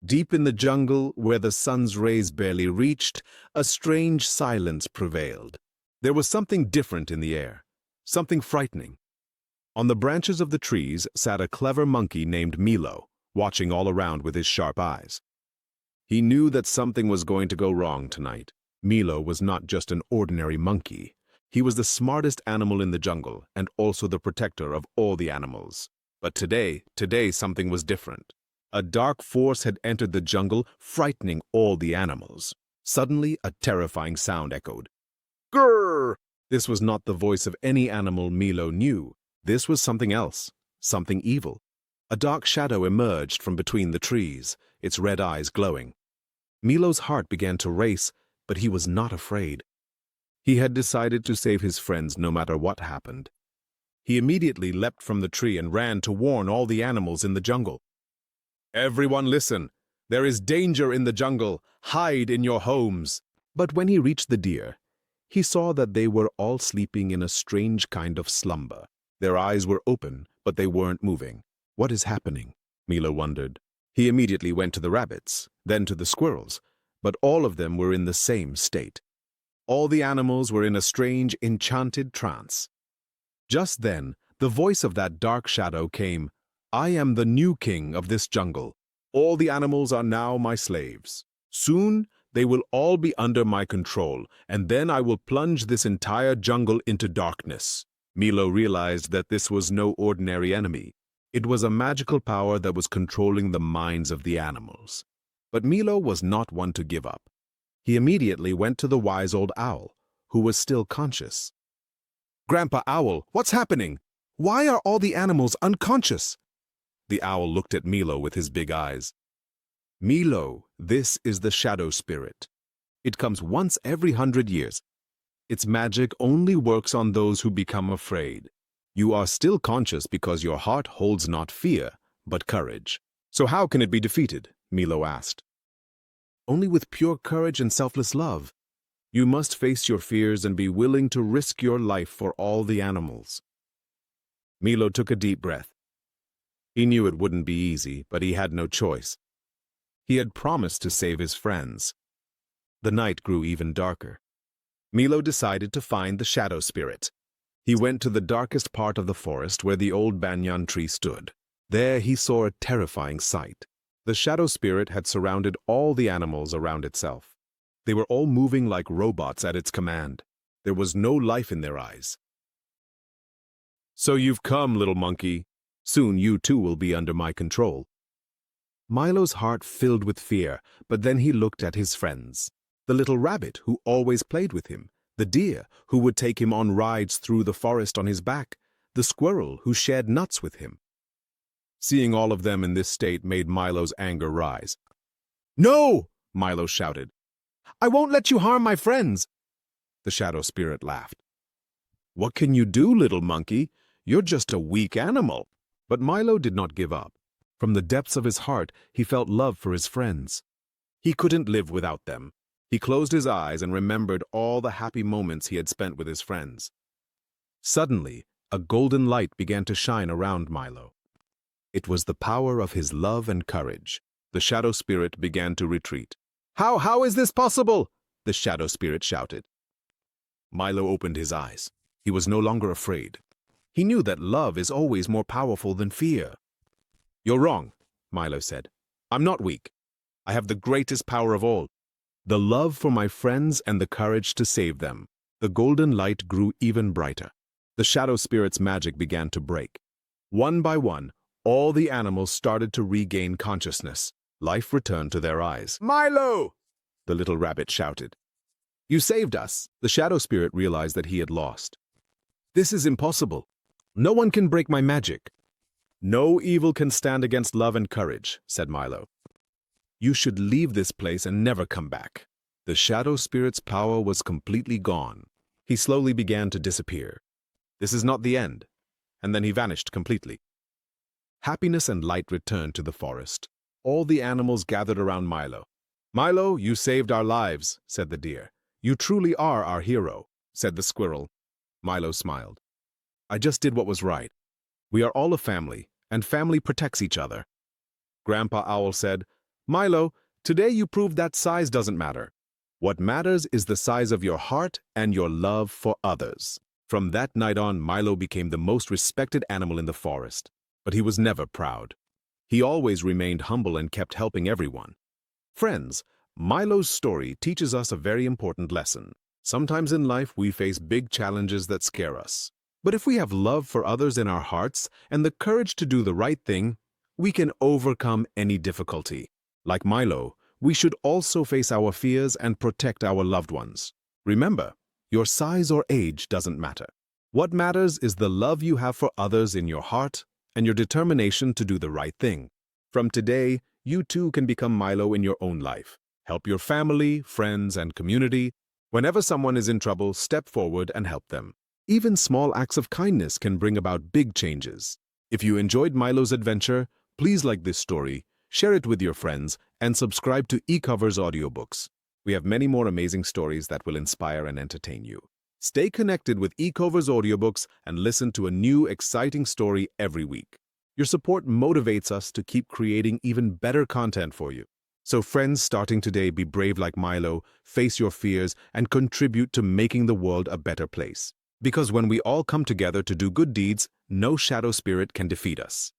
Deep in the jungle, where the sun's rays barely reached, a strange silence prevailed. There was something different in the air, something frightening. On the branches of the trees sat a clever monkey named Milo, watching all around with his sharp eyes. He knew that something was going to go wrong tonight. Milo was not just an ordinary monkey. He was the smartest animal in the jungle and also the protector of all the animals. But today something was different. A dark force had entered the jungle, frightening all the animals. Suddenly, a terrifying sound echoed. Grrr! This was not the voice of any animal Milo knew. This was something else, something evil. A dark shadow emerged from between the trees, its red eyes glowing. Milo's heart began to race, but he was not afraid. He had decided to save his friends no matter what happened. He immediately leapt from the tree and ran to warn all the animals in the jungle. Everyone listen! There is danger in the jungle! Hide in your homes! But when he reached the deer, he saw that they were all sleeping in a strange kind of slumber. Their eyes were open, but they weren't moving. What is happening? Milo wondered. He immediately went to the rabbits, then to the squirrels, but all of them were in the same state. All the animals were in a strange, enchanted trance. Just then, the voice of that dark shadow came. I am the new king of this jungle. All the animals are now my slaves. Soon, they will all be under my control, and then I will plunge this entire jungle into darkness. Milo realized that this was no ordinary enemy. It was a magical power that was controlling the minds of the animals. But Milo was not one to give up. He immediately went to the wise old owl, who was still conscious. Grandpa Owl, what's happening? Why are all the animals unconscious? The owl looked at Milo with his big eyes. Milo, this is the shadow spirit. It comes once every 100 years. Its magic only works on those who become afraid. You are still conscious because your heart holds not fear, but courage. So how can it be defeated? Milo asked. Only with pure courage and selfless love. You must face your fears and be willing to risk your life for all the animals. Milo took a deep breath. He knew it wouldn't be easy, but he had no choice. He had promised to save his friends. The night grew even darker. Milo decided to find the shadow spirit. He went to the darkest part of the forest where the old banyan tree stood. There he saw a terrifying sight. The shadow spirit had surrounded all the animals around itself. They were all moving like robots at its command. There was no life in their eyes. So you've come, little monkey. Soon you too will be under my control. Milo's heart filled with fear, but then he looked at his friends. The little rabbit who always played with him, the deer who would take him on rides through the forest on his back, the squirrel who shared nuts with him. Seeing all of them in this state made Milo's anger rise. No! Milo shouted. I won't let you harm my friends. The shadow spirit laughed. What can you do, little monkey? You're just a weak animal. But Milo did not give up. From the depths of his heart, he felt love for his friends. He couldn't live without them. He closed his eyes and remembered all the happy moments he had spent with his friends. Suddenly, a golden light began to shine around Milo. It was the power of his love and courage. The shadow spirit began to retreat. How is this possible? The shadow spirit shouted. Milo opened his eyes. He was no longer afraid. He knew that love is always more powerful than fear. You're wrong, Milo said. I'm not weak. I have the greatest power of all. The love for my friends and the courage to save them. The golden light grew even brighter. The shadow spirit's magic began to break. One by one, all the animals started to regain consciousness. Life returned to their eyes. Milo! The little rabbit shouted. You saved us. The shadow spirit realized that he had lost. This is impossible. No one can break my magic. No evil can stand against love and courage, said Milo. You should leave this place and never come back. The shadow spirit's power was completely gone. He slowly began to disappear. This is not the end. And then he vanished completely. Happiness and light returned to the forest. All the animals gathered around Milo. Milo, you saved our lives, said the deer. You truly are our hero, said the squirrel. Milo smiled. I just did what was right. We are all a family, and family protects each other. Grandpa Owl said, Milo, today you proved that size doesn't matter. What matters is the size of your heart and your love for others. From that night on, Milo became the most respected animal in the forest. But he was never proud. He always remained humble and kept helping everyone. Friends, Milo's story teaches us a very important lesson. Sometimes in life we face big challenges that scare us. But if we have love for others in our hearts and the courage to do the right thing, we can overcome any difficulty. Like Milo, we should also face our fears and protect our loved ones. Remember, your size or age doesn't matter. What matters is the love you have for others in your heart and your determination to do the right thing. From today, you too can become Milo in your own life. Help your family, friends, and community. Whenever someone is in trouble, step forward and help them. Even small acts of kindness can bring about big changes. If you enjoyed Milo's adventure, please like this story, share it with your friends, and subscribe to EchoVerse Audiobooks. We have many more amazing stories that will inspire and entertain you. Stay connected with EchoVerse Audiobooks and listen to a new, exciting story every week. Your support motivates us to keep creating even better content for you. So friends, starting today, be brave like Milo, face your fears, and contribute to making the world a better place. Because when we all come together to do good deeds, no shadow spirit can defeat us.